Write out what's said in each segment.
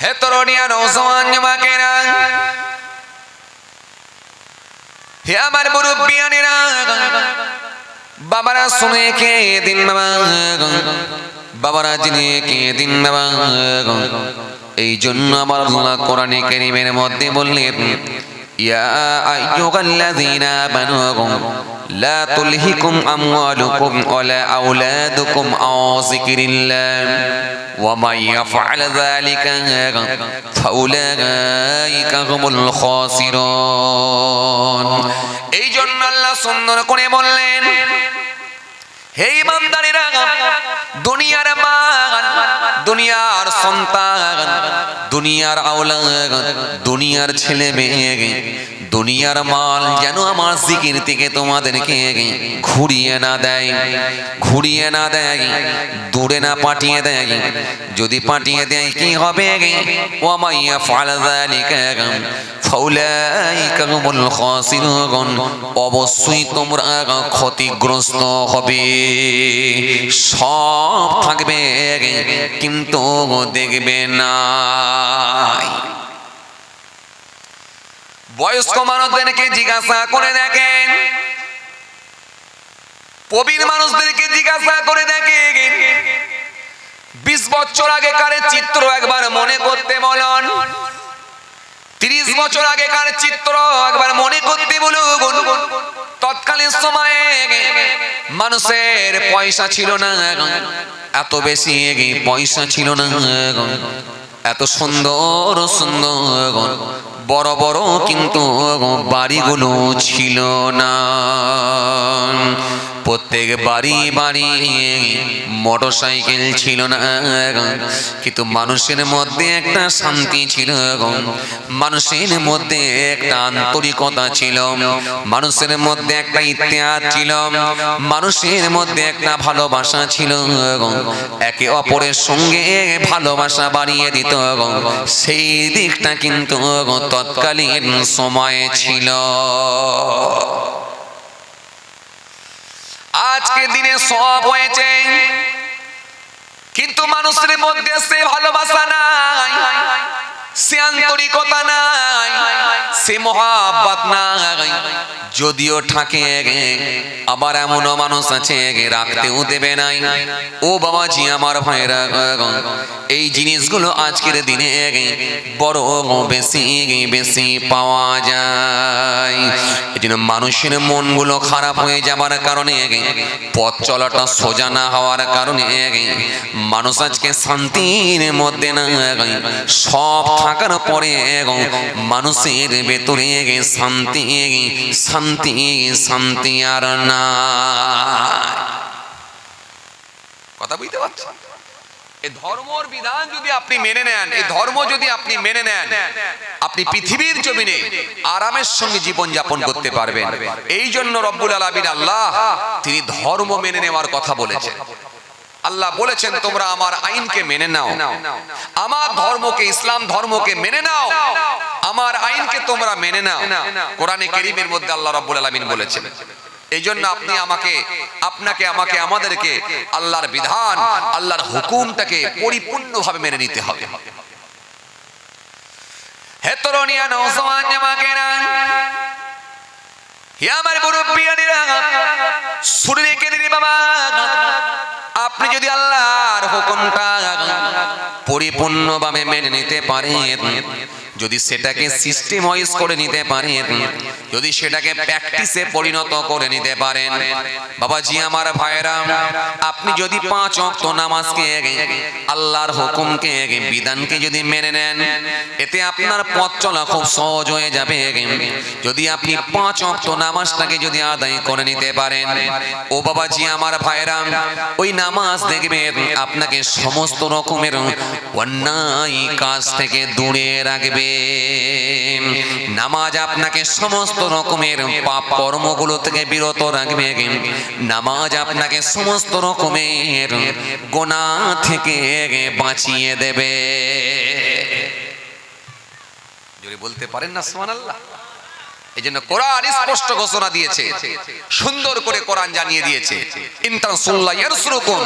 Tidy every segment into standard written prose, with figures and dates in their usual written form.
হে তরুণিয়া নওজওয়ান যুবকেরা, হে আমার মুরব্বিয়ানেরা, বাবারা শুনে কে দিন বাবা, বাবারা জেনে কে দিন বাবা। এই জন্য আমার আল্লাহ কোরআনে কারীমের মধ্যে বললেন, ইয়া আইয়ুহাল্লাযীনা আমানু লা তুলহিকুম আমওয়ালুকুম ওয়ালা আওলাদুকুম আন যিকরিল্লাহ ওয়া মান ইয়াফআল যালিকা ফাউলাইকা হুমুল খাসিরুন। এই জন্য আল্লাহ সুন্দর করে বললেন, হে ইমানদারেরা, দুনিয়ার মাল, দুনিয়ার সন্তান, দুনিয়ার আওলাদ, দুনিয়ার ছেলে মেয়ে, দুনিয়ার মাল যেন আমার জিকির থেকে তোমাদেরকে ঘুরিয়ে না দেয়, ঘুরিয়ে না দেয়, দূরে না পাঠিয়ে দেয়। যদি পাঠিয়ে দেয় কি হবে? ওয়া মান ইয়াফআল যালিকা ফাউলাইকা হুমুল খাসিরুন, অবশ্যই তোমরা ক্ষতিগ্রস্ত হবে। সব থাকবে কিন্তু দেখবে না। বয়স্ক মানুষদেরকে জিজ্ঞাসা করে দেখেন, প্রবীণ মানুষদেরকে জিজ্ঞাসা করে দেখেন, 20 বছর আগেকার চিত্র একবার মনে করতে বলুন, 30 বছর আগেকার চিত্র একবার মনে করতে বলুন। তৎকালীন সময়ে মানুষের পয়সা ছিল না, এত বেশি পয়সা ছিল না, এত সুন্দর সুন্দর বড় বড় কিন্তু বাড়িগুলো ছিল না। প্রত্যেক বাড়ি বাড়ি মোটরসাইকেল ছিল না, কিন্তু মানুষের মধ্যে একটা শান্তি ছিল, মানুষের মধ্যে একটা আন্তরিকতা ছিল, মানুষের মধ্যে একটা ইতিহাস ছিল, মানুষের মধ্যে একটা ভালোবাসা ছিল, একে অপরের সঙ্গে ভালোবাসা বাড়িয়ে দিত। সেই দিকটা কিন্তু তৎকালীন সময়ে ছিল। আজকে দিনে সব হয়েছে, কিন্তু মানুষের মধ্যে সে ভালোবাসা নাই, সে আন্তরিকতা নাই, সে মহাব্বত নাই। যদিও থাকে, আবার এমনও মানুষ আছে রাখতেও দেবে নাই। ও বাবাজি আমার ভাইরা, এই জিনিসগুলো আজকের দিনে বড় বেশি বেশি পাওয়া যায়। এই জন্য মানুষের মনগুলো খারাপ হয়ে যাবার কারণে, পথ চলাটা সোজা না হওয়ার কারণে মানুষ আজকে শান্তির মধ্যে না। সব থাকার পরে মানুষের ভেতরে শান্তি শান্তি শান্তি আর না। কথা বুঝতে পারছেন? এই ধর্মর বিধান যদি আপনি মেনে নেন, এই ধর্ম যদি আপনি মেনে নেন, আপনি পৃথিবীর জমিনে আরামের সঙ্গে জীবন যাপন করতে পারবেন। এই জন্য রব্বুল আলামিন আল্লাহ তিনি ধর্ম মেনে নেওয়ার কথা বলেছেন। আল্লাহ বলেছেন, তোমরা আমার আইনকে মেনে নাও, আমার ধর্মকে, ইসলাম ধর্মকে মেনে নাও, আমার আইনকে তোমরা মেনে নাও। কোরআনে কারীমের মধ্যে আল্লাহ রাব্বুল আলামিন বলেছেন। এই জন্য আপনি আমাকে, আপনাকে, আমাকে, আমাদেরকে আল্লাহর বিধান, আল্লাহর হুকুমটাকে পরিপূর্ণভাবে মেনে নিতে হবে। হে তরুণিয়া নওজওয়ান যুবকেরা, হে আমার মুরব্বিয়ানেরা, শুনে রেখে দিন বাবা, আপনি যদি আল্লাহর হুকুমটা পরিপূর্ণভাবে মেনে নিতে পারেন, যদি সেটাকে সিস্টেম ওয়াইজ করে নিতে পারেন, যদি সেটাকে প্র্যাকটিসে পরিণত করে নিতে পারেন, বাবাজি আমার ভাইরা, আপনি যদি 5 ওয়াক্ত নামাজকে, আল্লাহর হুকুমকে, বিধানকে যদি মেনে নেন, এতে আপনার পথ চলা খুব সহজ হয়ে যাবে। যদি আপনি 5 ওয়াক্ত নামাজটাকে যদি আদায় করে নিতে পারেন, ও বাবাজি আমার ভাইরা, ওই নামাজ দেখবেন আপনাকে সমস্ত রকমের অন্যায় কাজ থেকে দূরে রাখবে। নামাজ আপনাকে সমস্ত রকমের পাপ কর্মগুলো থেকে বিরত রাখবে। নামাজ আপনাকে সমস্ত রকমের গুনাহ থেকে বাঁচিয়ে দেবে। জোরে বলতে পারেন না সুবহানাল্লাহ? এইজন্য কোরআন স্পষ্ট ঘোষণা দিয়েছে, সুন্দর করে কোরআন জানিয়ে দিয়েছে, ইনতানসুল্লাহ ইয়ানসুরকুম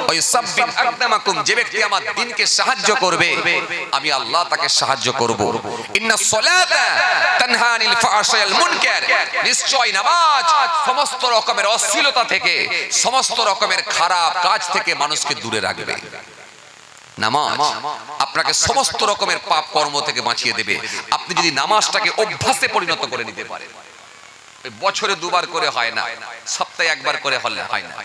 ওয়া ইউসাব্বিত আকদামাকুম, যে ব্যক্তি আমার দ্বীনকে সাহায্য করবে আমি আল্লাহ তাকে সাহায্য করব। ইন্নাস সালাতা তানহা আনিল ফাহশাই ওয়াল মুনকার, নিশ্চয় নামাজ সমস্ত রকমের অশ্লীলতা থেকে, সমস্ত রকমের খারাপ কাজ থেকে মানুষকে দূরে রাখবে। নামাজ আপনাকে সমস্ত রকমের পাপ কর্ম থেকে বাঁচিয়ে দেবে আপনি যদি নামাজটাকে অভ্যাসে পরিণত করে নিতে পারেন। বছরে দুবার করে হয় না, সপ্তাহে একবার করে হলে হয় না,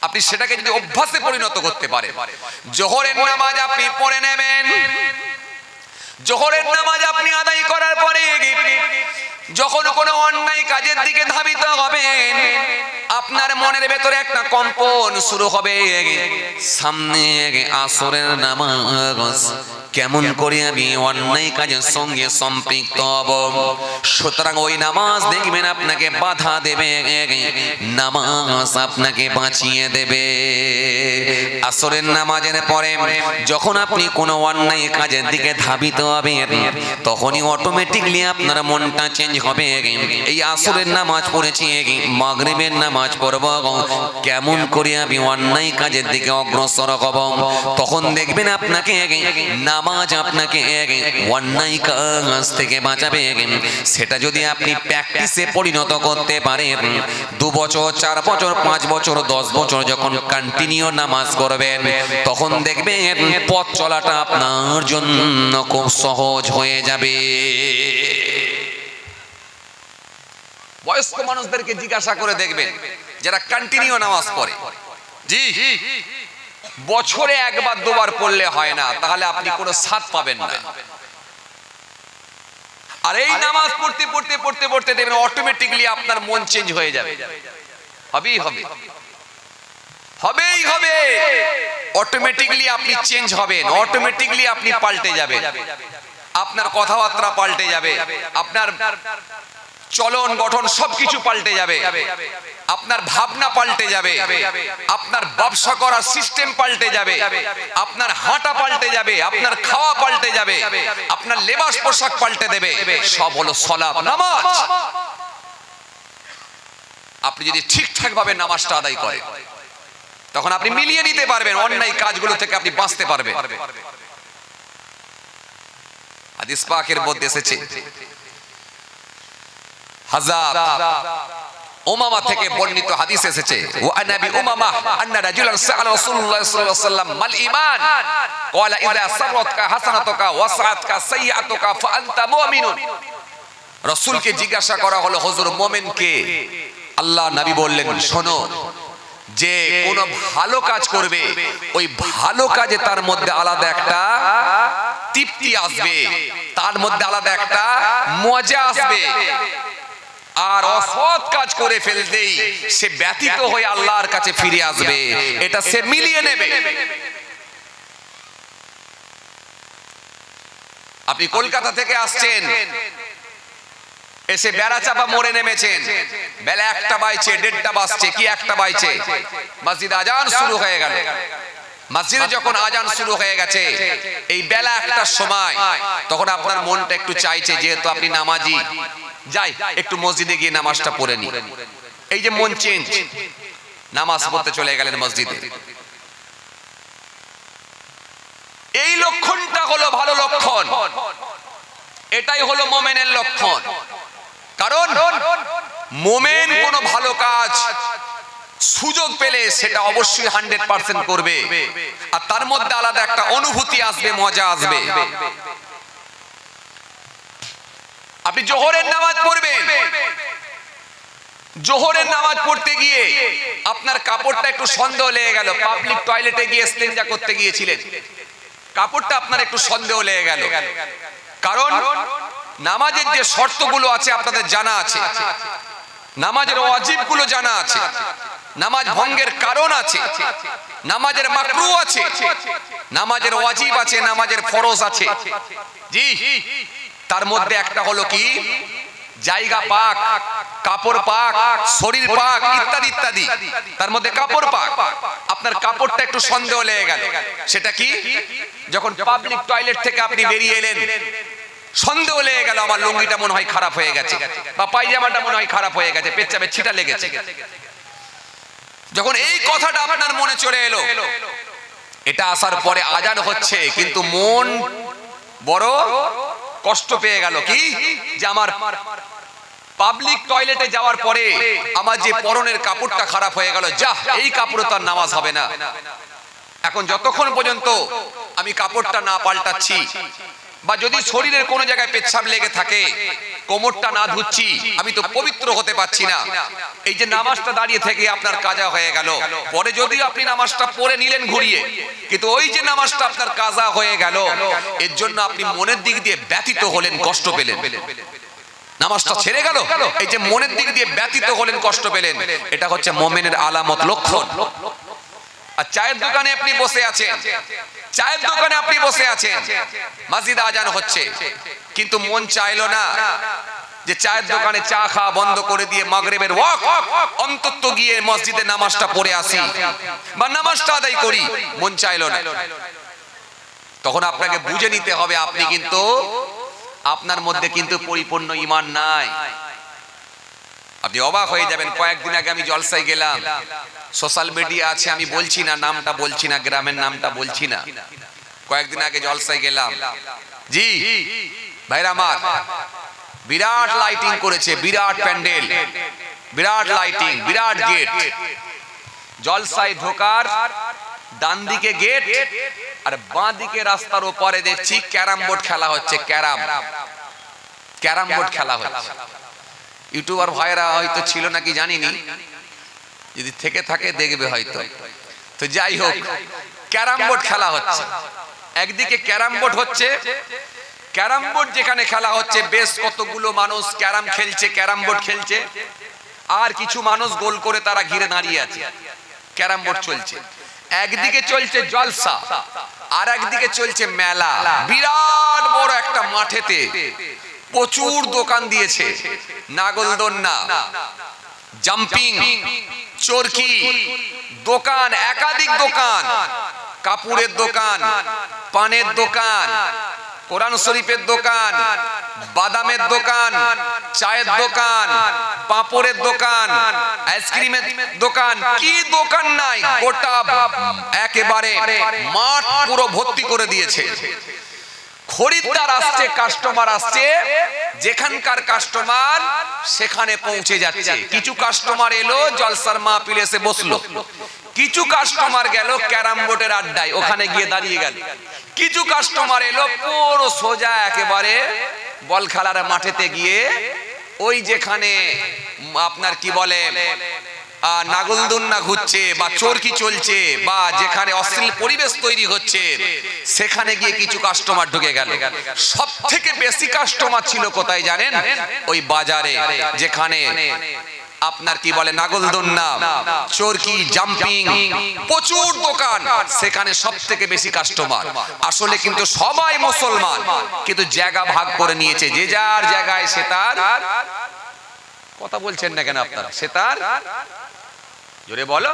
আপনি সেটাকে যদি অভ্যাসে পরিণত করতে পারেন। জোহরের নামাজ আপনি পড়ে নেবেন, জোহরের নামাজ আপনি আদায় করার পরে যখন কোনো অন্যায় কাজের দিকে ধাবিত হবেন আপনার মনের ভেতরে একটা কম্পন শুরু হবে, সামনে আসরের নামাজ, কেমন করে আমি অন্যায় কাজের সঙ্গে সম্পৃক্ত হব। সুতরাং ওই নামাজ দেখবেন আপনাকে বাধা দেবে, নামাজ আপনাকে বাঁচিয়ে দেবে। আসরের নামাজের পরে যখন আপনি কোনো অন্যায় কাজের দিকে ধাবিত হবেন তখনই অটোমেটিকলি আপনার মনটা চেঞ্জ হবে। এই আসরের নামাজ পড়েছি, মাগরিবের নামাজ পড়ব, কেমন করে আমি অন্যায় কাজের দিকে অগ্রসর হব। তখন দেখবেন আপনাকে নামাজ আপনাকে অন্যায় কাজ থেকে বাঁচাবে। সেটা যদি আপনি প্র্যাকটিসে পরিণত করতে পারেন, 2 বছর 4 বছর 5 বছর 10 বছর যখন কন্টিনিউ নামাজ করবেন তখন দেখবেন পথ চলাটা আপনার জন্য খুব সহজ হয়ে যাবে। বয়স্ক মানুষদেরকে জিজ্ঞাসা করে দেখবেন যারা কন্টিনিউ নামাজ পড়ে, জি বছরে 1 বার 2 বার পড়লে হয় না, তাহলে আপনি কোনো স্বাদ পাবেন না। আর এই নামাজ পড়তে পড়তে পড়তে পড়তে দেখবেন অটোমেটিকলি আপনার মন চেঞ্জ হয়ে যাবে, হবেই হবে, হবেই হবে, অটোমেটিকলি আপনি চেঞ্জ হবেন, অটোমেটিকলি আপনি পাল্টে যাবেন, আপনার কথাবার্তা পাল্টে যাবে, আপনার চলন গঠন সবকিছু পাল্টে যাবে, আপনার ভাবনা পাল্টে যাবে, আপনার ব্যবসা করার সিস্টেম পাল্টে যাবে, আপনার হাঁটা পাল্টে যাবে, আপনার খাওয়া পাল্টে যাবে, আপনার লেবাস পোশাক পাল্টে দেবে। সব হলো সালাত, নামাজ। আপনি যদি ঠিকঠাক ভাবে নামাজটা আদায় করেন তখন আপনি মিলিয়ে নিতে পারবেন, অন্যায় কাজগুলো থেকে আপনি বাঁচতে পারবেন। হাদিস পাকের মধ্যে এসেছে হযরত উমামা থেকে বর্ণিত হাদিস এসেছে, ওয়া নবী উমামা আন্না রাজুলান সাআলা রাসূলুল্লাহ সাল্লাল্লাহু আলাইহি ওয়াসাল্লাম মাল ঈমান ক্বালা ইযা সারাতকা হাসানাতুকা ওয়া সাআতকা সাইয়্যাতুকা ফা আনতা মুমিনুন। রাসূলকে জিজ্ঞাসা করা হলো, হুজুর মুমিন কে? আল্লাহ নবী বললেন, শোনো, যে কোন ভালো কাজ করবে ওই ভালো কাজে তার মধ্যে আলাদা একটা তৃপ্তি আসবে, তার মধ্যে আলাদা একটা মজা আসবে। আর অসৎ কাজ করে ফেলতেই সে ব্যতীত হয়ে আল্লাহর কাছে ফিরে আসবে, এটা সে মিলিয়ে নেবে। আপনি কলকাতা থেকে আসছেন, এসে বেড়াচাপা মোড়ে নেমেছেন, বেলা 1টা বাজছে, 1:30টা বাজছে, কি 1টা বাজছে, মসজিদে আজান শুরু হয়ে গেল। মসজিদে যখন আজান শুরু হয়ে গেছে এই বেলা 1টার সময়, তখন আপনার মনটা একটু চাইছে, যেহেতু আপনি নামাজি, যাই একটু মসজিদে গিয়ে নামাজটা পড়ে নি। এই যে মন চেঞ্জ, নামাজ পড়তে চলে গেলেন মসজিদে। এই লক্ষণটা হলো ভালো লক্ষণ, এটাই হলো মুমিনের লক্ষণ। কারণ মুমিন কোনো ভালো কাজ সুযোগ পেলে সেটা অবশ্যই 100% করবে, আর তার মধ্যে আলাদা একটা অনুভূতি আসবে, মজা আসবে। আপনি জোহরের নামাজ পড়বেন, জোহরের নামাজ পড়তে গিয়ে আপনার কাপড়টা একটু সন্দেহ লেগে গেল, পাবলিক টয়লেটে গিয়ে ইস্তেঞ্জা করতে গিয়েছিলেন, কাপড়টা আপনার একটু সন্দেহ লেগে গেল। কারণ নামাজের যে শর্তগুলো আছে আপনাদের জানা আছে, নামাজের ওয়াজিবগুলো জানা আছে, নামাজ ভঙ্গের কারণ আছে, নামাজের মাকরু আছে, নামাজের ওয়াজিব আছে, নামাজের ফরজ আছে। জি, তার মধ্যে একটা হলো কি, জায়গা পাক, কাপড় পাক, শরীর পাক, ইত্যাদি ইত্যাদি। তার মধ্যে কাপড় পাক, আপনার কাপড়টা একটু সন্দেহ লেগে গেল, সেটা কি? যখন পাবলিক টয়লেট থেকে আপনি বেরিয়ে এলেন, সন্দেহ লেগে গেল আমার লুঙ্গিটা মনে হয় খারাপ হয়ে গেছে বা পায়জামাটা মনে হয় খারাপ হয়ে গেছে, পেচ্ছাপের ছিটা লেগেছে। যখন এই কথাটা আপনার মনে চলে এলো, এটা আসার পরে আজান হচ্ছে, কিন্তু মন বড় কষ্ট পেয়ে গেল। কি যে আমার পাবলিক টয়লেটে যাওয়ার পরে আমার যে পরনের কাপড়টা খারাপ হয়ে গেল, যা এই কাপড়ে তো আর নামাজ হবে না। এখন যতক্ষণ পর্যন্ত আমি কাপড়টা না পাল্টাচ্ছি বা যদি শরীরের কোনো জায়গায় পেচ্ছাপ লেগে থাকে, কোমরটা না ধুচ্ছি, আমি তো পবিত্র হতে পারছি না। এই যে নামাজটা দাঁড়িয়ে থেকে আপনার কাজা হয়ে গেল, পরে যদি আপনি নামাজটা পড়ে নিলেন ঘুরিয়ে, কিন্তু ওই যে নামাজটা আপনার কাজা হয়ে গেল, এর জন্য আপনি মনের দিক দিয়ে ব্যথিত হলেন, কষ্ট পেলেন। নামাজটা ছেড়ে গেল, এই যে মনের দিক দিয়ে ব্যথিত হলেন, কষ্ট পেলেন, এটা হচ্ছে মুমিনের আলামত, লক্ষণ। আর চায়ের দোকানে আপনি বসে আছেন, চায়ের দোকানে আপনি বসে আছেন, মসজিদে আজান হচ্ছে, কিন্তু মন চাইলো না যে চায়ের দোকানে চা খাওয়া বন্ধ করে দিয়ে মাগরিবের ওয়াক্ত অন্তত গিয়ে মসজিদে নামাজটা পড়ে আসি বা নামাজটা আদায় করি, মন চাইলো না। তখন আপনাকে বুঝে নিতে হবে আপনি কিন্তু, আপনার মধ্যে কিন্তু পরিপূর্ণ ঈমান নাই। আপনি অবাক হয়ে যাবেন। কয়েকদিন আগে আমি জলসায় গেলাম, সোশ্যাল মিডিয়া আছে, আমি বলছি না, নামটা বলছি না, গ্রামের নামটা বলছি না। কয়েকদিন আগে জলসায় গেলাম, জি ভাইরা আমার, বিরাট লাইটিং করেছে, বিরাট প্যান্ডেল, বিরাট লাইটিং, বিরাট গেট। জলসায় ঢোকার ডান দিকে গেট আর বাঁ দিকে রাস্তার ওপারে দেখছি ক্যারাম বোর্ড খেলা হচ্ছে, ক্যারাম বোর্ড খেলা হচ্ছে। ইউটিউবার ভাইরা হয়তো ছিল নাকি জানিনি, যদি থেকে থাকে দেখবে হয়তো। তো যাই হোক, ক্যারাম বোর্ড খেলা হচ্ছে। একদিকে ক্যারাম বোর্ড হচ্ছে, ক্যারাম বোর্ড যেখানে খেলা হচ্ছে বেশ কতগুলো মানুষ ক্যারাম খেলছে, ক্যারাম বোর্ড খেলছে, আর কিছু মানুষ গোল করে তারা ঘিরে দাঁড়িয়ে আছে, ক্যারাম বোর্ড চলছে। একদিকে চলছে জলসা আর একদিকে চলছে মেলা। বিরাট বড় একটা মাঠেতে প্রচুর দোকান দিয়েছে, নাগলদোলনা, জাম্পিং, চরকি দোকান, একাধিক দোকান, কাপড়ের দোকান, পানের দোকান, কোরআন শরীফের দোকান, বাদামের দোকান, চায়ের দোকান, পাঁপড়ের দোকান, আইসক্রিমের দোকান, কি দোকান নাই, গোটা একেবারে মাঠ পুরো ভর্তি করে দিয়েছে। খরিদ্দার আসছে, কাস্টমার আসছে, যেখানকার কাস্টমার সেখানে পৌঁছে যাচ্ছে। কিছু কাস্টমার এলো জলসার মাহফিলে এসে বসলো, কিছু কাস্টমার গেল ক্যারাম বোর্ডের আড্ডায়, ওখানে গিয়ে দাঁড়িয়ে গেল। কিছু কাস্টমার এলো পুরো সোজা একেবারে বল খেলার মাঠেতে গিয়ে, ওই যেখানে আপনার কি বলে নাগলদোলনা ঘুরছে বা চরকি চলছে বা যেখানে অশ্লীল পরিবেশ তৈরি হচ্ছে, সেখানে গিয়ে কিছু কাস্টমার ঢুকে গেল। সব থেকে বেশি কাস্টমার ছিল কোথায় জানেন? ওই বাজারে, যেখানে আপনার কি বলে নাগলদোলনা, চরকি, জাম্পিং, প্রচুর দোকান, সেখানে সব থেকে বেশি কাস্টমার। আসলে কিন্তু সবাই মুসলমান, কিন্তু জায়গা ভাগ করে নিয়েছে, যে যার জায়গায় সে তার, কথা বলছেন না কেন আপনারা, সে তার, জোরে বলো,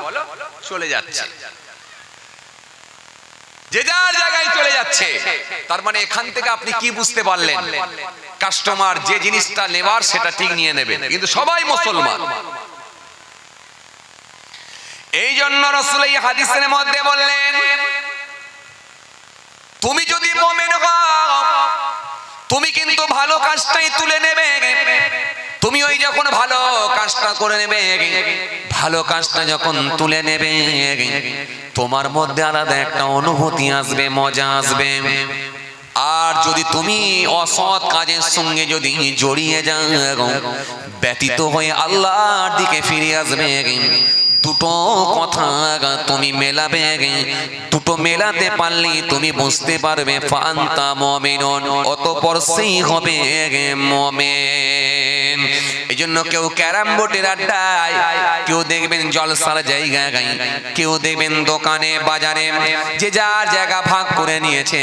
চলে যাচ্ছে, যে যার জায়গায় চলে যাচ্ছে। তার মানে এখান থেকে আপনি কি বুঝতে পারলেন? কাস্টমার যে জিনিসটা নেবার সেটা ঠিক নিয়ে নেবে, কিন্তু সবাই মুসলমান। এই জন্য রাসূল এই হাদিসের মধ্যে বললেন, তুমি যদি মুমিন হও, তুমি কিন্তু ভালো কাজটাই তুলে নেবে। তুমি ওই যখন ভালো কাজটা করে নেবে, ভালো কাজটা যখন তুলে নেবে, তোমার মধ্যে আলাদা একটা অনুভূতি আসবে, মজা আসবে। আর যদি তুমি অসৎ কাজের সঙ্গে যদি জড়িয়ে যাও, ব্যতীত হয়ে আল্লাহর দিকে ফিরে আসবে, দুটো কথা তুমি মেলাবে, দুটো মেলাতে পারলে তুমি বুঝতে পারবে ফান্তা মুমিনুন, অতঃপর সেই হবে মুমিন। এই জন্য কেউ ক্যারাম বোর্ডের আড্ডায়, কেউ দেখবেন জলসার জায়গায়, কেউ দেখবেন দোকানে বাজারে, যে যার জায়গা ভাগ করে নিয়েছে।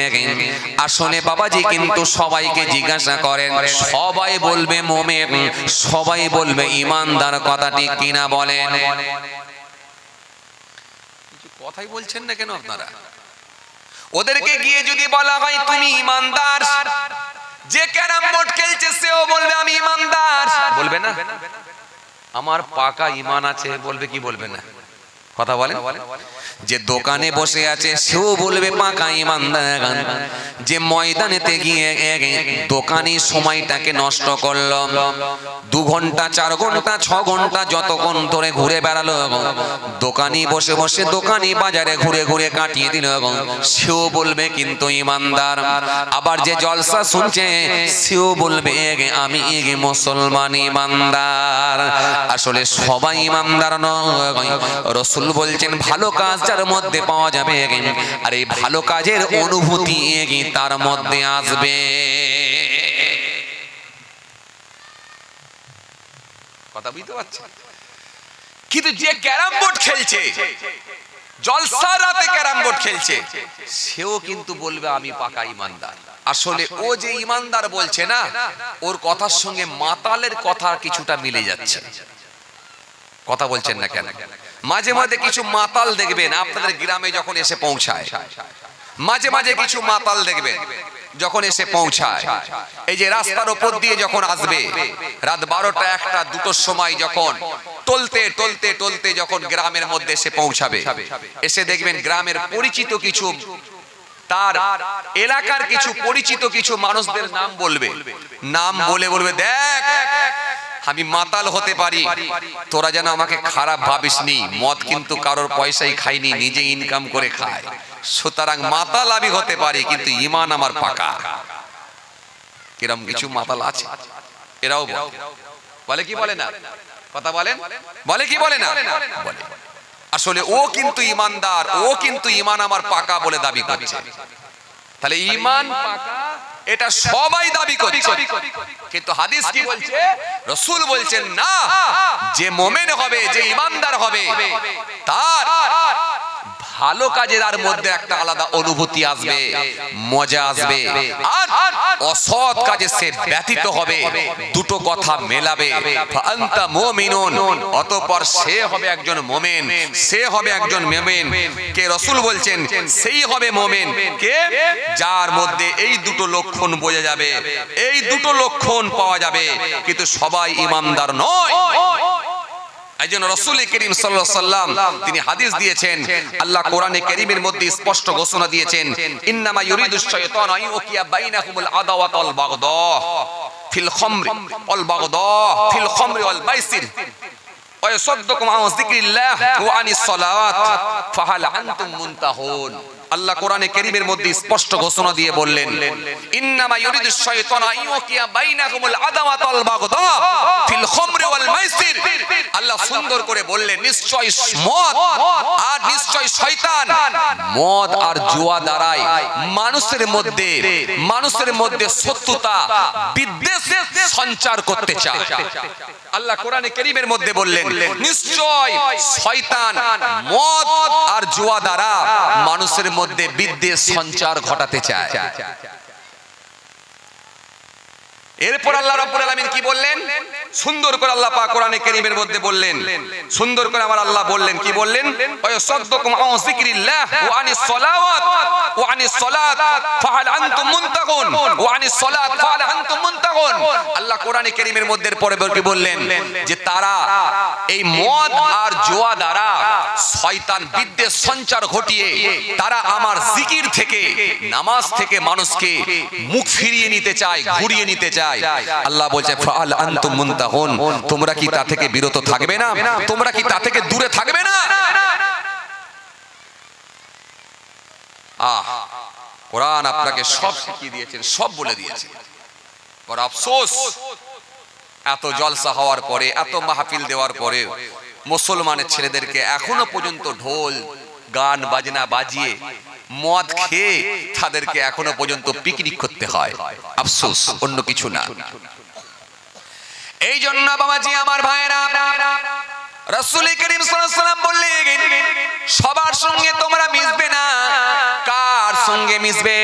আসলে বাবাজি কিন্তু সবাইকে জিজ্ঞাসা করেন, সবাই বলবে মুমিন, সবাই বলবে ইমানদার, কথা ঠিক কিনা বলেন? কথাই বলছেন না কেন আপনারা? ওদেরকে গিয়ে যদি বলা হয় তুমি ইমানদার, যে ক্যারাম বোর্ড খেলছে সেও বলবে আমি ইমানদার, বলবে না? আমার পাকা ঈমান আছে বলবে কি বলবে না? কথা বলেন। যে দোকানে বসে আছে সেও বলবে পাকা ঈমানদার। যে ময়দানেতে গিয়ে দোকানি সময়টাকে নষ্ট করলো, 2 ঘন্টা 4 ঘন্টা 6 ঘন্টা যতক্ষণ ধরে ঘুরে বেড়ালো, দোকানি বসে বসে দোকানি বাজারে ঘুরে ঘুরে কাটিয়ে দিল, সেও বলবে কিন্তু ঈমানদার। আবার যে জলসা শুনছে সেও বলবে আমি মুসলমান ঈমানদার। আসলে সবাই ঈমানদার নয়। রাসূল বলছেন ভালো কাজ যার মধ্যে পাওয়া যাবে আর এই ভালো কাজের অনুভূতি তার মধ্যে আসবে। কথা বুঝতে পারছেন? কিন্তু যে ক্যারাম বোর্ড খেলছে, জলসা রাতে ক্যারাম বোর্ড খেলছে, সেও কিন্তু বলবে আমি পাকা ঈমানদার। আসলে ও যে ঈমানদার বলছে না, ওর কথার সঙ্গে মাতালের কথা কিছুটা মিলে যাচ্ছে। কথা বলছেন না কেন? মাঝে মাঝে কিছু মাতাল দেখবেন আপনাদের গ্রামে যখন এসে পৌঁছায়, মাঝে মাঝে কিছু মাতাল দেখবেন যখন এসে পৌঁছায়, এই যে রাস্তার উপর দিয়ে যখন আসবে রাত 12টা 1টা 2টোর সময়, যখন টলতে টলতে টলতে যখন গ্রামের মধ্যে এসে পৌঁছাবে, এসে দেখবেন গ্রামের পরিচিত কিছু, তার এলাকার কিছু পরিচিত কিছু মানুষদের নাম বলবে, নাম বলে বলবে দেখ আমি মাতাল হতে পারি, তোরা যেন আমাকে খারাপ ভাবিসনি, মদ কিন্তু কারোর পয়সাই খাইনি, নিজে ইনকাম করে খায়, সুতরাং মাতাল আমি হতে পারি কিন্তু ঈমান আমার পাকা। কিরম কিছু মাতাল আছে, এরাও বলে কি বলে না? কথা বলেন, বলে কি বলে না? বলে। আসলে ও কিন্তু ঈমানদার, ও কিন্তু ঈমান আমার পাকা বলে দাবি করছে। তাহলে ঈমান পাকা এটা সবাই দাবি করছে, কিন্তু হাদিস কি বলছে? রাসূল বলছেন না, যে মুমিন হবে, যে ঈমানদার হবে, তার ভালো কাজের আর মধ্যে একটা আলাদা অনুভূতি আসবে, মজা আসবে, আর অসৎ কাজে সে ব্যতীত হবে, দুটো কথা মেলাবে। ফাআনতা মুমিনুন, অতঃপর সে হবে একজন মুমিন, সে হবে একজন মুমিন। কে? রাসূল বলছেন সেই হবে মুমিন কে? যার মধ্যে এই দুটো লক্ষণ বোঝা যাবে, এই দুটো লক্ষণ পাওয়া যাবে, কিন্তু সবাই ঈমানদার নয়। এইজন্য রাসূল করিম সাল্লাল্লাহু আলাইহি সাল্লাম তিনি হাদিস দিয়েছেন, আল্লাহ কোরআনে কারীমের মধ্যে স্পষ্ট ঘোষণা দিয়েছেন, ইন্নামা ইউরিদুশ শাইতানু আন ইউকিয়া বাইনাকুমুল আদাওয়াতা ওয়াল বাগদা ফিল খামরি ওয়াল বাগদা ফিল খামরি ওয়াল মাইসির ওয়া ইয়াসাদদুকুম আন যিকরিল্লাহ ওয়া আনিস সালাওয়াত ফাহাল আনতুম মুনতাহুন। আল্লাহ কোরআনে কারীমের মধ্যে স্পষ্ট ঘোষণা দিয়ে বললেন, ইন্নামা ইউরিদুশ শাইতানু আন ইউকিয়া বাইনাকুমুল আদাওয়াতা ওয়াল বাগদা ফিল খামরি ওয়াল মাইসির। আল্লাহ সুন্দর করে বললেন, নিশ্চয় মদ আর নিশ্চয় শয়তান মদ আর জুয়া দ্বারাই মানুষের মধ্যে শত্রুতা বিদ্বেষ সঞ্চার করতে চায়। আল্লাহ কোরআনে কারীমের মধ্যে বললেন, নিশ্চয় শয়তান মদ আর জুয়া দ্বারা মানুষের মধ্যে বিদ্বেষ সঞ্চার ঘটাতে চায়। এরপর আল্লাহ রাব্বুল আলামিন কি বললেন? সুন্দর করে আল্লাহ পাক কোরআনে কারীমের মধ্যে বললেন, সুন্দর করে আমার আল্লাহ বললেন, কি বললেন? ওয়াসাদদুকুম আন যিকরিল্লাহ ওয়া আনিস সালাওয়াত ওয়া আনিস সালাত ফাহাল আনতুম মুনতাকুন ওয়া আনিস সালাত ফাহাল আনতুম মুনতাকুন। আল্লাহ কোরআনে কারীমের মধ্যে পরে কি বললেন? যে তারা এই মদ আর জুয়া দ্বারা শয়তান বিদ্বেষ সঞ্চার ঘটিয়ে তারা আমার জিকির থেকে, নামাজ থেকে মানুষকে মুখ ফিরিয়ে নিতে চায়, ঘুরিয়ে নিতে চায়। আল্লাহ বলছে ফাহাল আনতুম মুনতাহুন, তোমরা কি তা থেকে বিরত থাকবে না? তোমরা কি তা থেকে দূরে থাকবে না? কোরআন আপনাকে সব শিখিয়ে দিয়েছেন, সব বলে দিয়েছেন। বড় আফসোস, এত জলসা হওয়ার পরে, এত মাহফিল দেওয়ার পরে মুসলমানের ছেলেদেরকে এখনো পর্যন্ত ঢোল গান বাজনা বাজিয়ে মদ খেয়ে তাদেরকে এখনো পর্যন্ত পিকনিক করতে হয়। আফসোস, অন্য কিছু না। এই জন্য বাবাজি আমার ভাইরা, রাসূল করিম সাল্লাল্লাহু আলাইহি ওয়াসাল্লাম বললেন, সবার সঙ্গে তোমরা মিশবে না। কার সঙ্গে মিশবে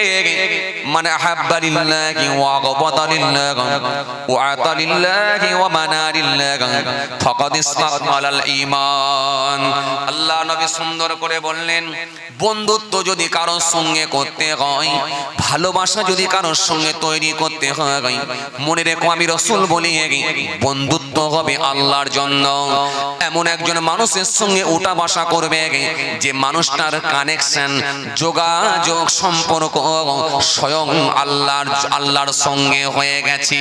মান আহাব্বা লিল্লাহি ওয়া গাদাা লিল্লাহি ওয়া আতা লিল্লাহি ওয়া মানা লিল্লাহি ফাকাদ ইসতাকমালাল ঈমান। আল্লাহ নবী সুন্দর করে বললেন, বন্ধুত্ব যদি কারোর সঙ্গে করতে হয়, ভালোবাসা যদি কারোর সঙ্গে তৈরি করতে হয়, মনে রেখো আমি রাসূল বলি বন্ধুত্ব হবে আল্লাহর জন্য। এমন একজন মানুষের সঙ্গে ওঠা বসা করবে যে মানুষটার কানেকশন, যোগাযোগ, সম্পর্ক স্বয়ং আল্লাহর সঙ্গে হয়ে গেছে।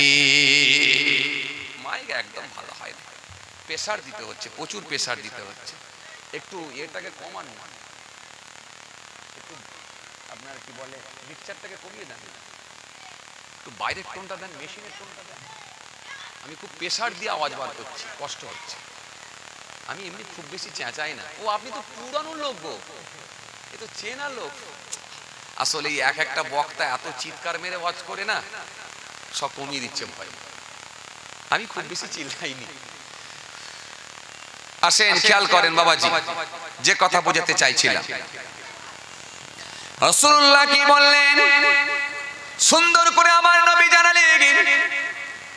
মাইক একদম ভালো হয় না, প্রেসার দিতে হচ্ছে, প্রচুর প্রেসার দিতে হচ্ছে। একটু এটাকে কমান, একটু আপনার কি বলে মিক্সচারটাকে কমিয়ে দেন, একটু বাইরের টোনটা দেন, মেশিনের টোনটা দেন। আমি খুব প্রেসার দিয়ে আওয়াজ বার করছি, কষ্ট হচ্ছে। আমি এমনি খুব বেশি চেঁচাই না। ও আপনি তো পুরানো লোক গো, এ তো চেনা লোক। আসলে এক একটা বক্তা এত চিৎকার মেরে ওয়াজ করে না, সব কমিয়ে দিচ্ছে ভয়। আমি খুব বেশি চিল্লাইনি। আসেন খেয়াল করেন বাবাজি, যে কথা বোঝাতে চাইছিলাম, রাসূলুল্লাহ কি বললেন সুন্দর করে আমার নবী জানালেন।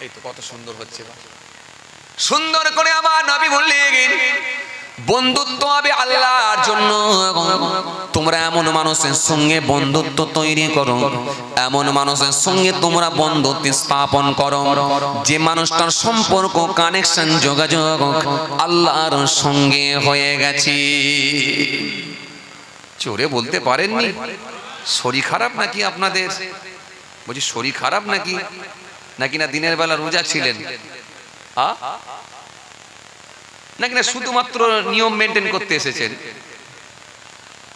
এই তো কত সুন্দর হচ্ছে, সুন্দর করে আমার নবী বললেন বন্ধুত্ব হবে আল্লাহর জন্য। তোমরা এমন মানুষের সঙ্গে বন্ধুত্ব তৈরি করো, এমন মানুষের সঙ্গে তোমরা বন্ধুত্ব স্থাপন করো যে মানুষটার সম্পর্ক, কানেকশন, যোগাযোগ আল্লাহর সঙ্গে হয়ে গেছে। চোরে বলতে পারেননি শরীর খারাপ নাকি আপনাদের? বলছি শরীর খারাপ নাকি? নাকি না দিনের বেলা রোজা ছিলেন? নাকি না শুধুমাত্র নিয়ম মেনটেন করতে এসেছেন?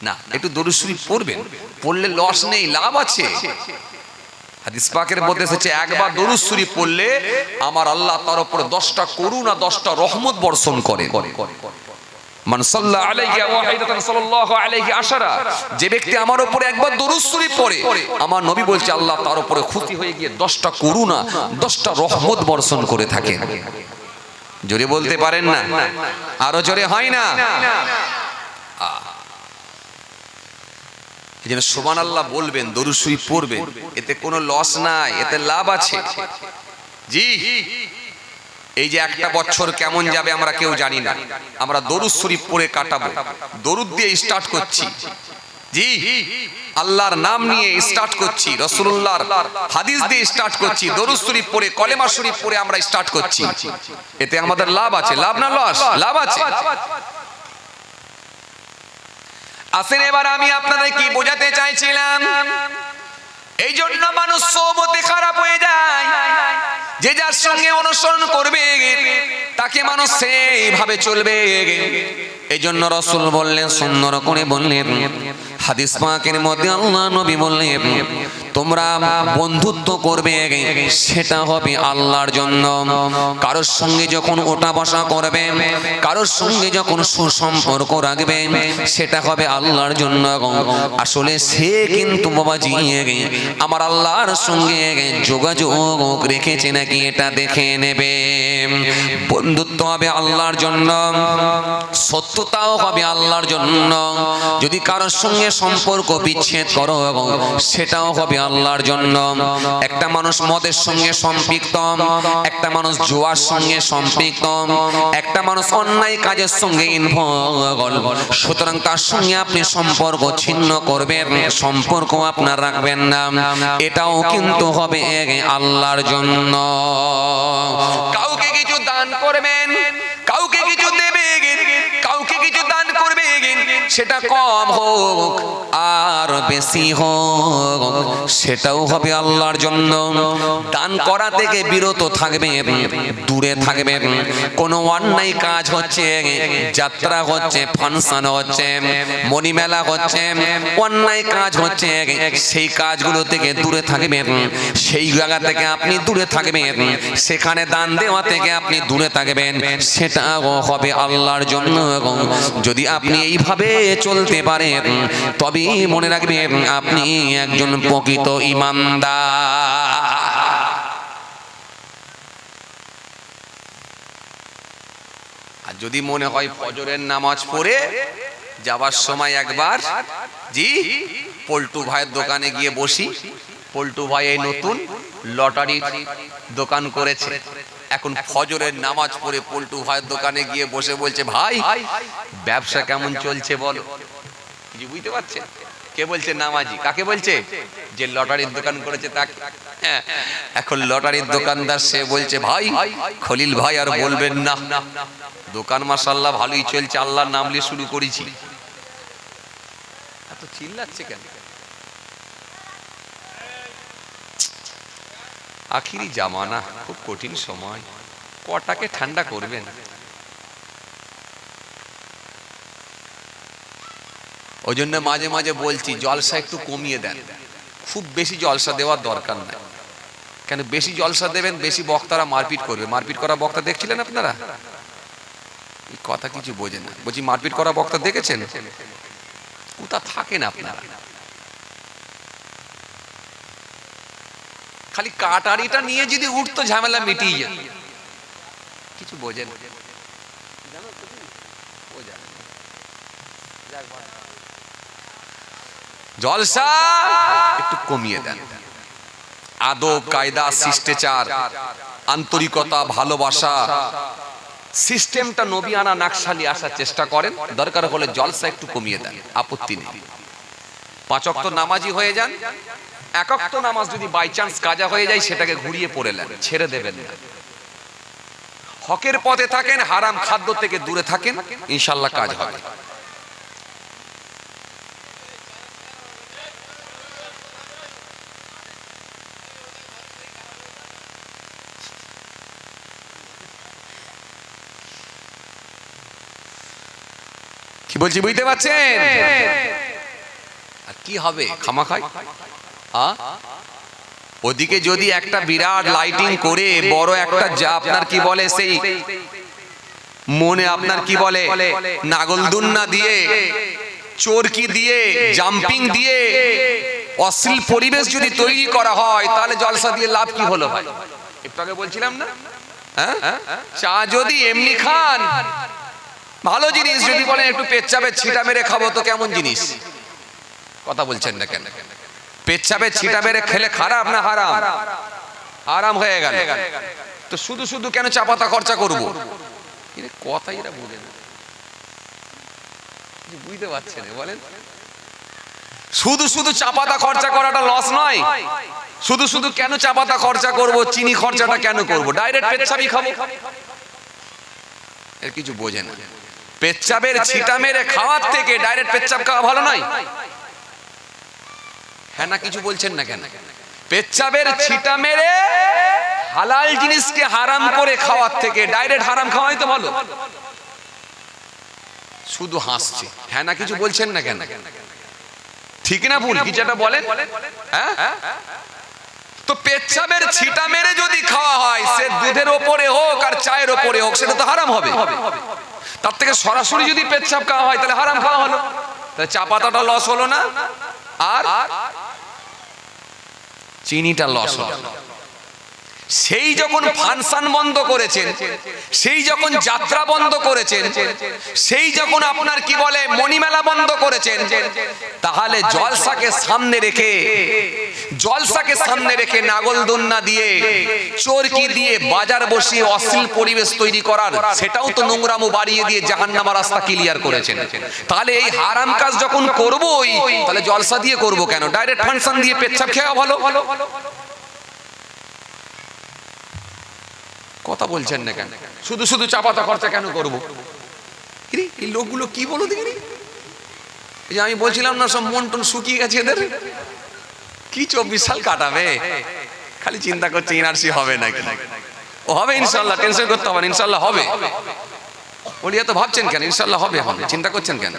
না, একটু দরুদ শরীফ পড়বেন, পড়লে লস নেই, লাভ আছে। হাদিস পাকের মধ্যে এসেছে একবার দরুদ শরীফ পড়লে আমার আল্লাহ তার উপরে 10টা করুণা, 10টা রহমত বর্ষণ করে। মান সাল্লা আলাইহি ওয়াহিদাতান সাল্লাল্লাহু আলাইহি আশারা, যে ব্যক্তি আমার উপরে একবার দরুদ শরীফ পড়ে, আমার নবী বলছে আল্লাহ তার উপরে খুশি হয়ে গিয়ে 10টা করুণা, 10টা রহমত বর্ষণ করে থাকেন। জোরে বলতে পারেন না? আরো জোরে হয় না? এই জন্য সুবহানাল্লাহ বলবেন, দরুদ শরীফ পড়বেন, এতে কোনো লস নাই, এতে লাভ আছে। জি, এই যে একটা বছর কেমন যাবে আমরা কেউ জানি না, আমরা দরুদ শরীফ পড়ে কাটাবো। দরুদ দিয়ে স্টার্ট করছি, জি, আল্লাহর নাম নিয়ে স্টার্ট করছি, রাসূলুল্লাহর হাদিস দিয়ে স্টার্ট করছি, দরুদ শরীফ পড়ে, কলেমা শরীফ পড়ে আমরা স্টার্ট করছি। এতে আমাদের লাভ আছে, লাভ না লস? লাভ আছে। আসেন এবার আমি আপনাদের কি বোঝাতে চাইছিলাম, এই জন্য মানুষ সোহবতে খারাপ হয়ে যায়। যে যার সঙ্গে অনুসরণ করবে তাকে মানুষ সেইভাবে চলবে। এই জন্য রাসূল বললেন, সুন্দর করে বললেন, হাদিস পাকের মধ্যে আল্লাহ নবী বললেন তোমরা বন্ধুত্ব করবে সেটা হবে আল্লাহর জন্য। কারোর সঙ্গে যখন ওঠা বসা করবে, কারোর সঙ্গে যখন সুসম্পর্ক রাখবে, সেটা হবে আল্লাহর জন্য। আসলে সে কিন্তু বাবাজি আমার আল্লাহর সঙ্গে যোগাযোগ রেখেছে নাকি এটা দেখে নেবে। বন্ধুত্ব হবে আল্লাহর জন্য, সত্যতাও হবে আল্লাহর জন্য। যদি কারোর সঙ্গে সম্পর্ক বিচ্ছেদ করো সেটাও হবে আল্লাহর জন্য। একটা মানুষ মদের সঙ্গে সম্পৃক্ত, একটা মানুষ জুয়ার সঙ্গে সম্পৃক্ত, একটা মানুষ অন্যায় কাজের সঙ্গে ইনভলভ, সুতরাং তার সঙ্গে আপনি সম্পর্ক ছিন্ন করবেন, সম্পর্ক আপনার রাখবেন না, এটাও কিন্তু হবে আল্লাহর জন্য। কাউকে কিছু দান করবেন, কাউকে কিছু দেবেন, কাউকে কিছু দান করবেন, সেটা কম হোক আর বেশি হোক সেটাও হবে আল্লাহর জন্য। দান করা থেকে বিরত থাকবেন, দূরে থাকবেন। কোনো অন্যায় কাজ হচ্ছে, যাত্রা হচ্ছে, ফাংশন হচ্ছে, মণিমেলা হচ্ছে, অন্যায় কাজ হচ্ছে, সেই কাজগুলো থেকে দূরে থাকবেন, সেই জায়গা থেকে আপনি দূরে থাকবেন, সেখানে দান দেওয়া থেকে আপনি দূরে থাকবেন, সেটাও হবে আল্লাহর জন্য। যদি আপনি এইভাবে চলতে পারেন তবেই মনে রাখবেন আপনি একজন প্রকৃত ঈমানদার। আর যদি মনে হয় ফজরের নামাজ পড়ে যাবার সময় একবার জি পল্টু ভাইয়ের দোকানে গিয়ে বসি। পল্টু ভাই এই নতুন লটারির দোকান করেছে। এখন ফজরের নামাজ পড়ে পল্টু ভাইয়ের দোকানে গিয়ে বসে বলছে, ভাই ব্যবসা কেমন চলছে বলো। কিছু বুঝতে পারছেন? কে বলছে? নামাজি। কাকে বলছে? যে লটারির দোকান করেছে তাকে। এখন লটারির দোকানদার সে বলছে, ভাই খলিল ভাই আর বলবেন না, দোকান মাশাআল্লাহ ভালোই চলছে, আল্লাহর নাম নিয়ে শুরু করেছি। এত চিল্লাচ্ছে কেন? আখিরি জামানা, খুব কঠিন সময়, কটাকে ঠান্ডা করবেন? ওই জন্য মাঝে মাঝে বলছি জলসা একটু কমিয়ে দেন। খুব বেশি জলসা দেওয়ার দরকার নাই। কেন বেশি জলসা দেবেন, বেশি বক্তারা মারপিট করবে। মারপিট করা বক্তা দেখছিলেন আপনারা? এই কথা কিছু বোঝেন না। বলছি মারপিট করা বক্তা দেখেছেন? কোথা থাকেন আপনারা? খালি কাটারিটা নিয়ে যদি উঠতো ঝামেলা মিটিয়ে যেত। কিছু বোঝেন? জলসা একটু কমিয়ে দেন। আদব কায়দা, শিষ্টাচার, আন্তরিকতা, ভালোবাসা, সিস্টেমটা নবিয়ানা নাকশালি আসার চেষ্টা করেন। দরকার হলে জলসা একটু কমিয়ে দেন, আপত্তি নেই। 5 ওয়াক্ত নামাজি হয়ে যান। 1 ওয়াক্ত নামাজ যদি বাই চান্স কাজা হয়ে যায়, সেটাকে ঘুরিয়ে পড়ে নেন, ছেড়ে দেবেন না। হকের পথে থাকেন, হারাম খাদ্য থেকে দূরে থাকেন, ইনশাআল্লাহ কাজ হবে। কি বলছি বুঝতে পারছেন? আর কি হবে খামাখাই? ওদিকে যদি একটা বিরাট লাইটিং করে বড় একটা যা আপনার কি বলে সেই মনে আপনার কি বলে নাগলদুন্না দিয়ে, চোরকি দিয়ে, জাম্পিং দিয়ে অশ্লীল পরিবেশ যদি তৈরি করা হয়, তাহলে জলসা দিয়ে লাভ কি হলো ভাই? একটু আগে বলছিলাম না, চা যদি এমনি খান ভালো জিনিস, যদি বলেন একটু পেচ্ছাপের ছিটা মেরে খাবো তো কেমন জিনিস? কথা বলছেন না কেন? পেচ্ছাপের ছিটা মেরে খেলে খারাপ না হারাম? হারাম হয়ে গেল। তো শুধু শুধু কেন চা পাতা খরচা করবো? কথা এরা বুঝে না, বুঝতে পারছেন? বলেন শুধু শুধু চা পাতা খরচা করাটা লস নয়? শুধু শুধু কেন চা পাতা খরচা করবো? চিনি খরচাটা কেন করবো? ডাইরেক্ট পেচ্ছাপই খাবো। এর কিছু বোঝে না। পেচ্ছাপের ছিটা মেরে খাওয়ার থেকে ডাইরেক্ট পেচ্ছাপ খাওয়া ভালো নয়? হ্যাঁ না কিছু বলছেন না কেন? পেচ্ছাপের ছিটা মেরে হালাল জিনিসকে হারাম করে খাওয়ার থেকে ডাইরেক্ট হারাম খাওয়াই তো ভালো। শুধু হাসছে, হ্যাঁ না কিছু বলছেন না কেন? ঠিক না ভুল কিছু একটা বলেন? হ্যাঁ, তো পেচ্ছাপের ছিটা মেরে যদি খাওয়া হয়, সে দুধের ওপরে হোক আর চায়ের ওপরে হোক, সেটা তো হারাম হবে। তার থেকে সরাসরি যদি পেচ্ছাপ খাওয়া হয়, তাহলে হারাম খাওয়া হলো। তাহলে চা পাতাটা লস হলো না, আর চিনিটা লস হলো। সেই যখন ফাংশন বন্ধ করেছেন, সেই যখন যাত্রা বন্ধ করেছেন, সেই যখন আপনার কি বলে মণিমেলা বন্ধ করেছেন, তাহলে জলসাকে সামনে রেখে নাগলদুন্না দিয়ে, চোরকি দিয়ে বাজার বসিয়ে অশ্লীল পরিবেশ তৈরি করার, সেটাও তো নোংরামো বাড়িয়ে দিয়ে জাহান্নামের রাস্তা ক্লিয়ার করেছেন। তাহলে এই হারাম কাজ যখন করবোই, তাহলে জলসা দিয়ে করব কেন? ডাইরেক্ট ফাংশন দিয়ে পেচ্ছাপ খেয়া ভালো। কথা বলছেন না কেন? শুধু শুধু চা পাতা খরচা কেন করবো? এই লোকগুলো কি বলো দেখি। এই যে আমি বলছিলাম না, সব মন টন শুকিয়ে গেছে এদের। কি 24 সাল কাটাবে? খালি চিন্তা করছে এনআরসি হবে নাকি। ও হবে ইনশাল্লাহ, টেনশন করতে হবে না, ইনশাল্লাহ হবে। বলি এত ভাবছেন কেন? ইনশাল্লাহ হবে, চিন্তা করছেন কেন?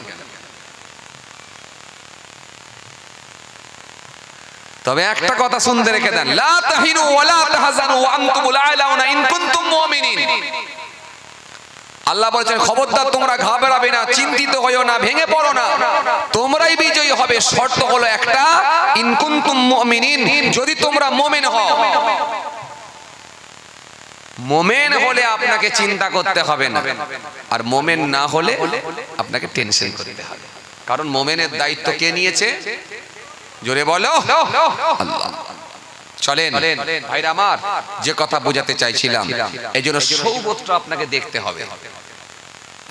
তবে একটা কথা শুনতে রেখে দেন, লা তাহিনু ওয়া লা তাহজানু ওয়া আনতুমুল আ'লাউনা ইন কুনতুম মুমিনিন। আল্লাহ বলেছেন খবরদার তোমরা ঘাবড়াবে না, চিন্তিত হয়ো না, ভেঙে পড়ো না, তোমরাই বিজয়ী হবে। শর্ত হলো একটা, ইন কুনতুম মুমিনিন, যদি তোমরা মুমিন হও। মুমিন হলে আপনাকে চিন্তা করতে হবে না, আর মুমিন না হলে আপনাকে টেনশন করতে হবে। কারণ মুমিনের দায়িত্ব কে নিয়েছে? জোরে বলো আল্লাহ। চলেন ভাইরা আমার, যে কথা বোঝাতে চাইছিলাম, এই জন্য সৌবতটা আপনাকে দেখতে হবে,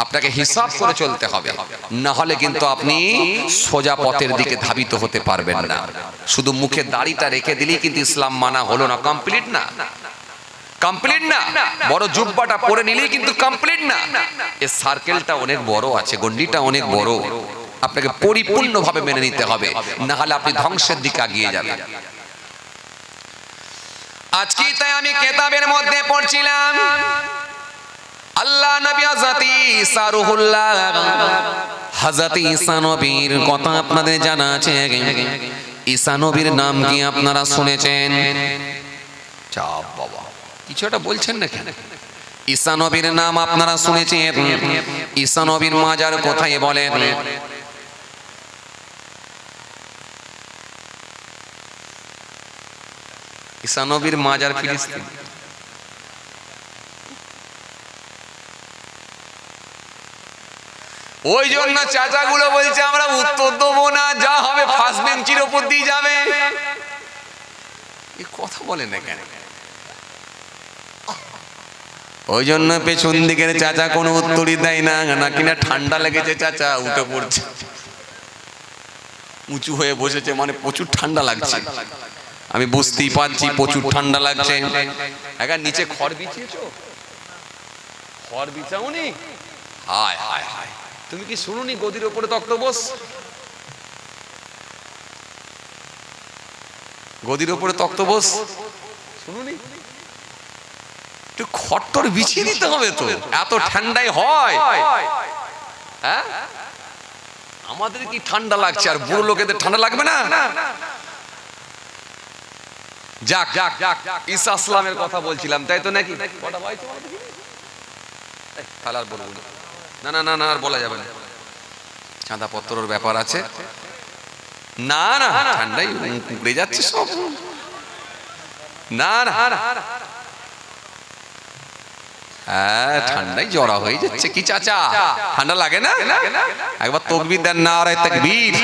আপনাকে হিসাব করে চলতে হবে, না হলে কিন্তু আপনি সোজা পথের দিকে ধাবিত হতে পারবেন না। শুধু মুখে দাড়িটা রেখে দিলেই কিন্তু ইসলাম মানা হলো না, কমপ্লিট না, কমপ্লিট না। বড় জুব্বাটা পরে নিলেই কিন্তু কমপ্লিট না। এই সার্কেলটা অনেক বড় আছে, গন্ডিটা অনেক বড়, আপনাকে পরিপূর্ণভাবে মেনে নিতে হবে, না হলে আপনি ধ্বংসের দিকে এগিয়ে যাবেন। আজকে তাই আমি কিতাবের মধ্যে পড়ছিলাম, আল্লাহ নবী হযরত ঈসা রূহুল্লাহ, হযরত ঈসা নবীর কথা আপনাদের জানা আছে। ঈসা নবীর নাম কি আপনারা শুনেছেন? চাপ বাবা, কিছু একটা বলছেন না কেন? ঈসা নবীর নাম আপনারা শুনেছেন? ঈসা নবীর মাজার কোথায় বলেন? ঈসা নবীর মাজার ফিলিস্তিন। ওই জন্য চাচাগুলো বলছে আমরা উত্তর দেবো না, যা হবে ফার্স্ট বেঞ্চির উপর দিয়ে যাবে। এই কথা বলে না কেন? ওই জন্য পেছন দিকের চাচা কোনো উত্তরই দেয় না, নাকি না ঠান্ডা লেগেছে চাচা উঠে পড়ছে, উঁচু হয়ে বসেছে, মানে প্রচুর ঠান্ডা লাগছে। আমি বুঝতেই পারছি প্রচুর ঠান্ডা লাগছে। এখন নিচে খড় বিছিয়েছো? খড় বিছাওনি? হায় হায় হায়, তুমি কি শুনুনি গদির উপরে তক্ত বস? গদির উপরে তক্ত বস শুনুনি? একটু খড়টর বিছিয়ে দিতে হবে তো, এত ঠান্ডায় হয়? হ্যাঁ, আমাদের কি ঠান্ডা লাগছে, আর বুড়ো লোকেদের ঠান্ডা লাগবে না? যাক যাক যাক, ঈসা আসলামের কথা বলছিলাম, তাই তো নাকি? তাহলে আর বলবো না, না না না, আর বলা যাবে না, চাঁদা পত্রর ব্যাপার আছে। না না, ঠান্ডায় উড়ে যাচ্ছে সব। না না, হ্যাঁ ঠান্ডায় জড়া হয়ে যাচ্ছে। কি চাচা ঠান্ডা লাগে না? একবার তাকবীর দেন, নারে তাকবীর।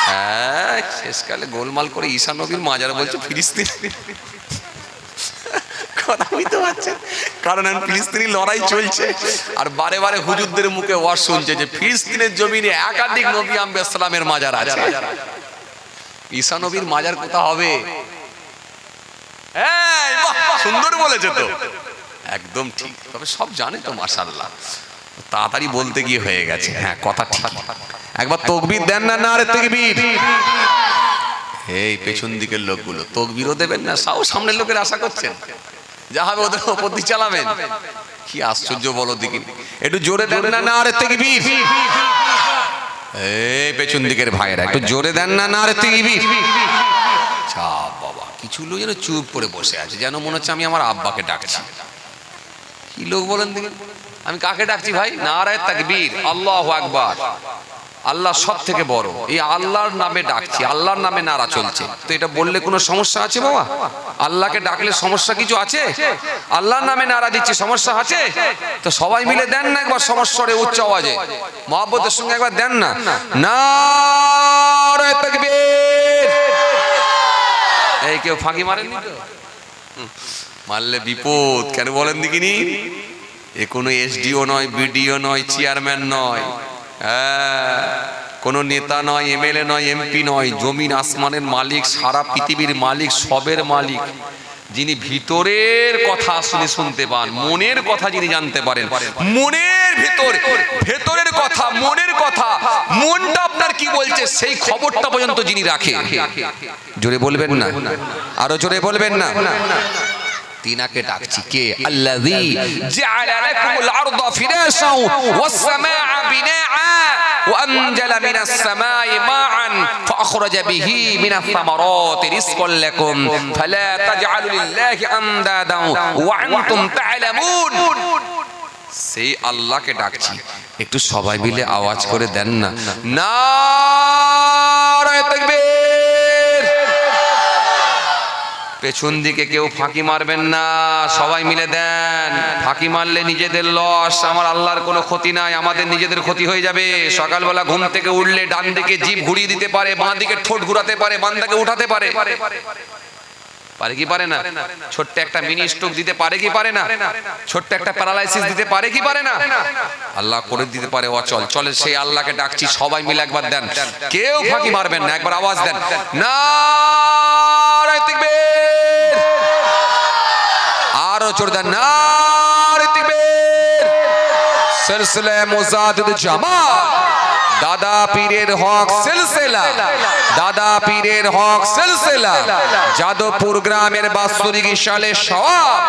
হ্যাঁ, শেষকালে গোলমাল করে ঈসা নবীর মাজার বলছে ফিলিস্তিন। কথা বুঝতে পারছেন? কারণ ফিলিস্তিনি লড়াই চলছে, আর বারে বারে হুজুরদের মুখে ওয়াজ শুনছে যে ফিলিস্তিনের জমিনে একাধিক নবী আলাইহিস সালামের মাজার আছে। ঈসা নবীর মাজার কোথা হবে? এই বাহ, সুন্দর বলেছে তো, একদম ঠিক। তবে সব জানে তো মাশাআল্লাহ, তাড়াতাড়ি বলতে গিয়ে হয়ে গেছে। হ্যাঁ কথা ঠিক। একবার তাকবীর দেন না, নারে তাকবীর। এই পেছন দিকের লোকগুলো তাকবীরও দেবেন না, সামনের লোকের আশা করছেন, যা হবে ওদের উপর দিয়ে চালাবেন। কি আশ্চর্য বলো দেখি, একটু জোরে দেন না, নারে তাকবীর। এই পেছন দিকের ভাইরা একটু জোরে দেন না, নারে তাকবীর। চাপ বাবা, কিছু লোক যেন চুপ করে বসে আছে, যেন মনে হচ্ছে আমি আমার আব্বাকে ডাকছি। কি লোক বলেন দেখি? আমি কাকে ডাকছি ভাই? নারে তাকবীর, আল্লাহু আকবার। আল্লাহ সব থেকে বড়, এই আল্লাহর নামে ডাকছি, আল্লাহর নামে নারা চলছে। তো এটা বললে কোনো সমস্যা আছে বাবা? আল্লাহকে ডাকলে সমস্যা কিছু আছে? আল্লাহর নামে নারা দিচ্ছি, সমস্যা আছে? তো সবাই মিলে দেন না একবার সমস্বরে উচ্চ আওয়াজে, মহব্বতের সঙ্গে একবার দেন না, নারে তাকবীর। এই কেউ ফাঁকি মারেননি তো? মারলে বিপদ। কেন বলেন দেখিনি? এ কোনো এসডিও নয়, বিডিও নয়, চেয়ারম্যান নয়, কোন নেতা নয়, এমএলএ নয়, এমপি নয়, জমিন আসমানের মালিক, সারা পৃথিবীর মালিক, সবের মালিক, যিনি ভিতরের কথা শুনতে পান, মনের কথা যিনি জানতে পারেন, মনের ভেতরের কথা, মনের কথা, মনটা আপনার কি বলছে সেই খবরটা পর্যন্ত যিনি রাখে। জোরে বলবেন না, আরো জোরে বলবেন না। তিনাকে ডাকছি। কে? আল্লাযী জাআলা লাকুমুল আরদা ফিরাশাও ওয়াস সামাআ বিনাআ ওয়া আনজালা মিনাস সামাই মাআন ফাআখরাজা বিহি মিনাস সামারাতি রিজকান লাকুম ফালা তাজআলু লিল্লাহি আমদাদা ওয়া আনতুম তা'লামুন। সেই আল্লাহকে ডাকছি, একটু সবাই মিলে আওয়াজ করে দেন না, নারে তাকবীর। পেছন দিকে কেউ ফাঁকি মারবেন না, সবাই মিলে দেন। ফাঁকি মারলে নিজেদের লস, আমার আল্লাহর কোনো ক্ষতি নাই, আমাদের নিজেদের ক্ষতি হয়ে যাবে। সকালবেলা ঘুম থেকে উঠলে ডান দিকে জিভ ঘুরিয়ে দিতে পারে, বাঁ দিকে ঠোঁট ঘুরাতে পারে, বান্দাকে উঠাতে পারে, পারে কি পারে না? ছোট্ট একটা মিনি স্ট্রোক দিতে পারে কি পারে না? ছোট্ট একটা প্যারালাইসিস দিতে পারে কি পারে না? আল্লাহ করে দিতে পারে অচল। চলে সেই আল্লাহকে ডাকছি, সবাই মিলে একবার দেন, কেউ ফাঁকি মারবেন না, একবার আওয়াজ দেন, নারে তাকবীর। আরো জোরে দেন, নারে তাকবীর। সিলসিলা মুজাদ্দিদ জামাত, দাদা পীরের হক সিলসিলা, দাদা পীরের হক সিলসিলা, যাদবপুর গ্রামের বাৎসরিক সালে সওয়াব।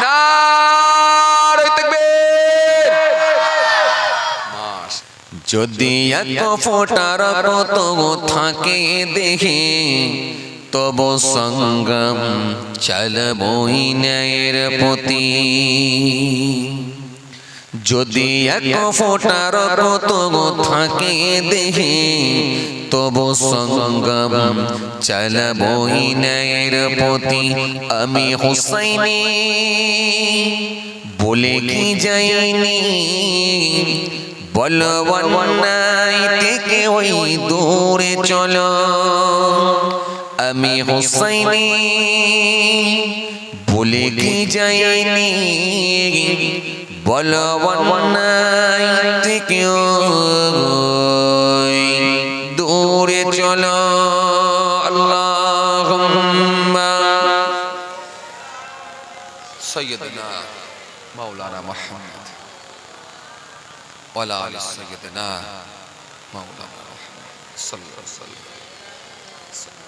নারে তাকবীর। যদি এক ফোঁটার কত থাকে দেখে, তব সঙ্গম চলবই ন্যায়ের পতি। যদি এক ফোঁটার কত থাকে দেখে, তব সঙ্গম চলবই ন্যায়ের পতি। আমি হুসাইনি বলে কি যাইনি, বলওয়ান নাই থেকে ওই দূরে চলো। আমি হুসাইনি বলে কি যাইনি, বলওয়ান নাই থেকে ওই দূরে চলো। আল্লাহুম্মা সাইয়্যিদনা মাওলানা মুহাম্মদ ওয়ালা আলি সাইয়্যিদনা মাওলানা মুহাম্মদ সাল্লাল্লাহু আলাইহি ওয়াসাল্লাম।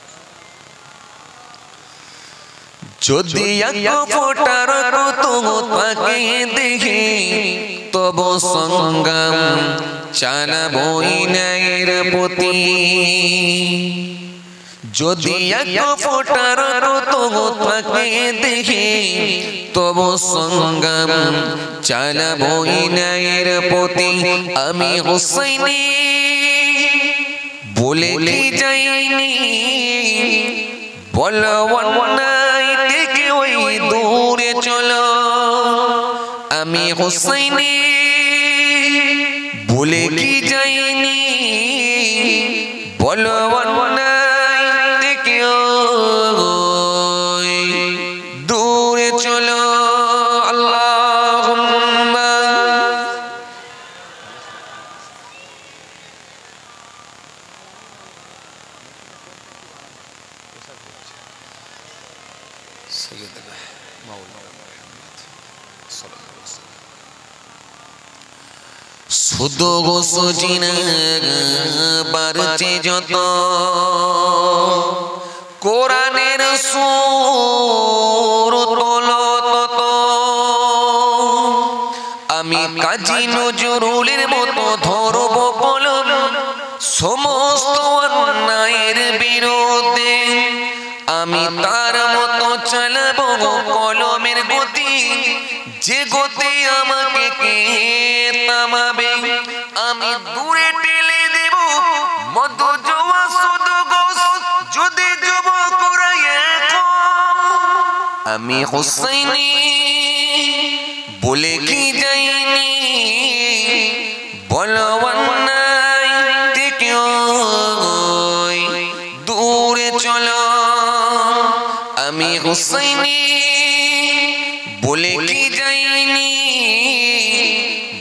যদি এক ফোঁটার কত থাকে দেখে, তব সঙ্গম চলবই ন্যায়ের পতি। যদি এক ফোঁটার কত থাকে দেখে, তব সঙ্গম চলবই ন্যায়ের পতি। আমি হুসাইনি বলে কি যাইনি, বলওয়ান নাই থেকে ওই দূরে চলো। আমি হুসাইনি বলে কি যাইনি, বলওয়ান নাই থেকে ওই দূরে চলো। আল্লাহুম্মা সাইয়্যিদনা মাওলানা মুহাম্মদ সাল্লাল্লাহু আলাইহি ওয়াসাল্লাম। শুধু গোসজিনা বাড়ছে যত, কোরআনের সুর তোলো তত। আমি কাজী নজরুলের মতো ধরব কলম, সমস্ত অন্যায়ের বিরুদ্ধে। আমি তার মতো চালাবো কলমের গতি, যে গতি আমাকে কে থামাবে। আমি দূরে ঠেলে দেব মদ জোয়া সুদ গোস, যদি যুবকরা এখন। আমি হুসাইনি বলে কি যাইনি, বলওয়ান নাই থেকে ওই দূরে চলো। আমি হুসাইনি বলে কি যাইনি,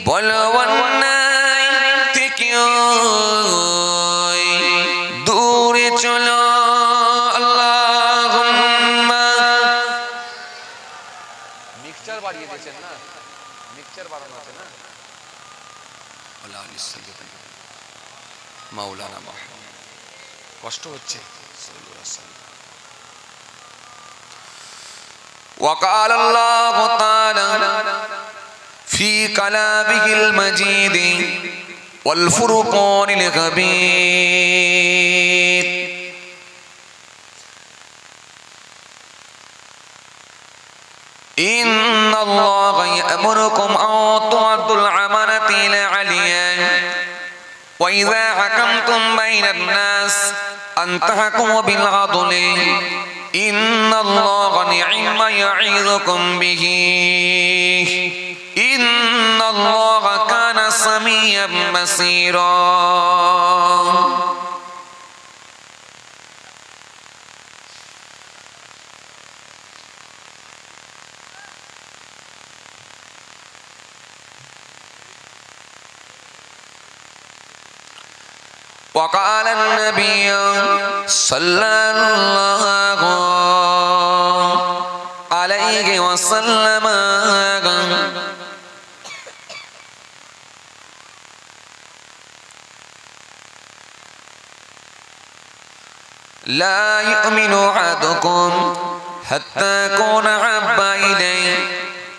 বলওয়ান নাই থেকে ওই দূরে চলো। আল্লাহুম্মা মিক্সচার বাড়িয়ে দিয়েছেন না, মিক্সচার বাড়ানো আছে না। ওয়ালা আলি সাইয়্যিদনা মাওলানা মুহাম্মদ। কষ্ট হচ্ছে। সাল্লাল্লাহু আলাইহি ওয়াসাল্লাম। وقال الله تعالى في كلامه المجيد والفرقان الحميد: إن الله يأمركم أن تؤدوا الأمانات إلى أهلها وإذا حكمتم بين الناس أن تحكموا بالعدل ইন্নাল্লাহা নি'মা ইয়া'iযুকুম বিহি ইন্নাল্লাহা কানা সামিয়াম বাসীরা। وقال النبي صلى الله عليه وسلم لا يؤمن أحدكم حتى يكون أحب إليه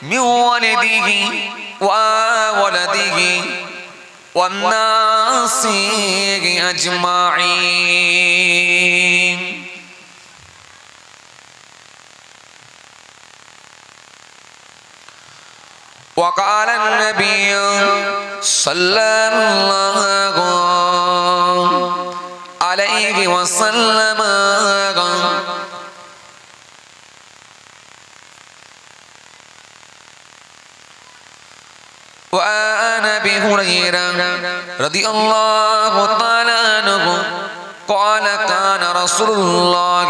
من والده وولده والناس أجمعين. وقال النبي صلى الله عليه وسلم وعن أبي هريرة رضي الله تعالى عنه قال كان رسول الله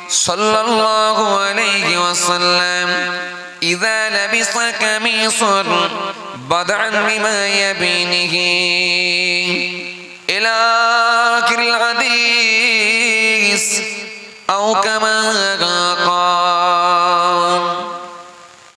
صلى الله عليه وسلم إذا لبس قميصا بدعا بما يبينه إلى آخر الحديث أو كما